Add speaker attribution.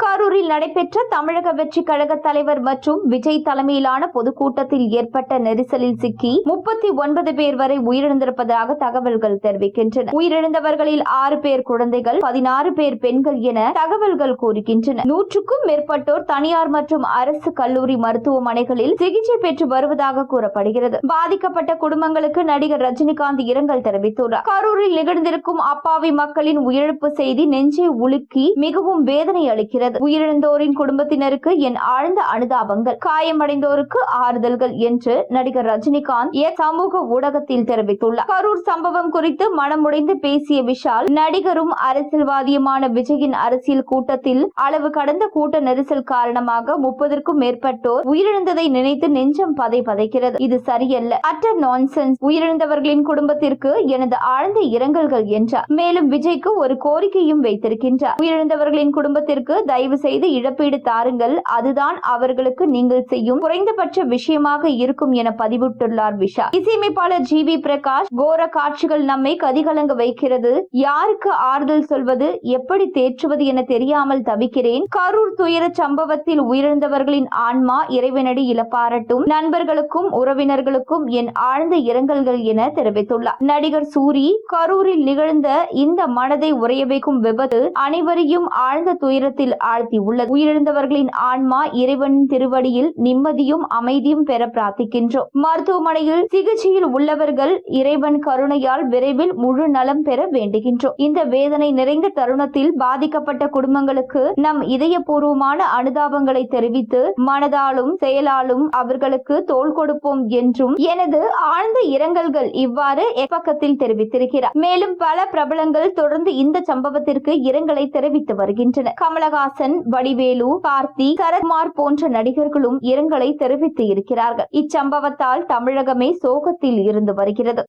Speaker 1: கரூரில் நடைபெற்ற தமிழக வெற்றி கழக தலைவர் மற்றும் விஜய் தலைமையிலான பொதுக்கூட்டத்தில் ஏற்பட்ட நெரிசலில் சிக்கி 39 பேர் வரை உயிரிழந்திருப்பதாக தகவல்கள் தெரிவிக்கின்றன. உயிரிழந்தவர்களில் 6 பேர் குழந்தைகள், 16 பேர் பெண்கள் என தகவல்கள் கூறுகின்றன. 100க்கும் மேற்பட்டோர் தனியார் மற்றும் அரசு கல்லூரி மருத்துவமனைகளில் சிகிச்சை பெற்று வருவதாக கூறப்படுகிறது. பாதிக்கப்பட்ட குடும்பங்களுக்கு நடிகர் ரஜினிகாந்த் இரங்கல் தெரிவித்துள்ளார். கரூரில் நிகழ்ந்திருக்கும் அப்பாவி மக்களின் உயிரிழப்பு செய்தி நெஞ்சை உலுக்கி மிகவும் வேதனை அளிக்கிறது. உயிரிழந்தோரின் குடும்பத்தினருக்கு என் ஆழ்ந்த அனுதாபங்கள், காயமடைந்தோருக்கு ஆறுதல்கள் என்று நடிகர் ரஜினிகாந்த் சமூக ஊடகத்தில் தெரிவித்துள்ளார். கரூர் சம்பவம் குறித்து மனமுடைந்து பேசிய விஷால், நடிகரும் அரசியல்வாதியுமான விஜயின் அரசியல் கூட்டத்தில் அளவு கடந்த கூட்ட நெரிசல் காரணமாக 30க்கும் மேற்பட்டோர் உயிரிழந்ததை நினைத்து நெஞ்சம் பதைக்கிறது. இது சரியல்ல, அட்டர் நான்சென்ஸ். உயிரிழந்தவர்களின் குடும்பத்திற்கு எனது ஆழ்ந்த இரங்கல்கள் என்றார். மேலும் விஜய்க்கு ஒரு கோரிக்கையும் வைத்திருக்கின்றார். உயிரிழந்தவர்களின் குடும்பத்திற்கு தயவு செய்து இழப்பீடு தாருங்கள், அதுதான் அவர்களுக்கு நீங்கள் செய்யும் குறைந்தபட்ச விஷயமாக இருக்கும் என பதிவிட்டுள்ளார் விஷால். இசையமைப்பாளர் ஜி.வி. பிரகாஷ், கோர காட்சிகள் நம்மை கதிகலங்க வைக்கிறது. யாருக்கு ஆறுதல் சொல்வது, எப்படி தேற்றுவது என தெரியாமல் தவிக்கிறேன். கரூர் துயர சம்பவத்தில் உயிரிழந்தவர்களின் ஆன்மா இறைவனடி இழப்பாரட்டும். நண்பர்களுக்கும் உறவினர்களுக்கும் என் ஆழ்ந்த இரங்கல்கள் என தெரிவித்துள்ளார். நடிகர் சூரி, கரூரில் நிகழ்ந்த இந்த மனதை உறைய வைக்கும் விபத்து அனைவரையும் ஆழ்ந்த துயரத்தில் ஆழ்த்தியுள்ளது. உயிரிழந்தவர்களின் ஆன்மா இறைவனின் திருவடியில் நிம்மதியும் அமைதியும் பெற பிரார்த்திக்கின்றோம். மருத்துவமனையில் சிகிச்சையில் உள்ளவர்கள் இறைவன் கருணையால் விரைவில் முழு நலம் பெற வேண்டுகின்றோம். இந்த வேதனை நிறைந்த தருணத்தில் பாதிக்கப்பட்ட குடும்பங்களுக்கு நம் இதயபூர்வமான அனுதாபங்களை தெரிவித்து மனதாலும் செயலாலும் அவர்களுக்கு தோள் கொடுப்போம் என்றும் எனது ஆழ்ந்த இரங்கல்கள் இவ்வாறு பக்கத்தில் தெரிவித்திருக்கிறார். மேலும் பல பிரபலங்கள் தொடர்ந்து இந்த சம்பவத்திற்கு இரங்கலை தெரிவித்து வருகின்றனர். கமலஹாசன், வடிவேலு, கார்த்தி, சரத்குமார் போன்ற நடிகர்களும் இரங்கலை தெரிவித்து இருக்கிறார்கள். இச்சம்பவத்தால் தமிழகமே சோகத்தில் இருந்து வருகிறது.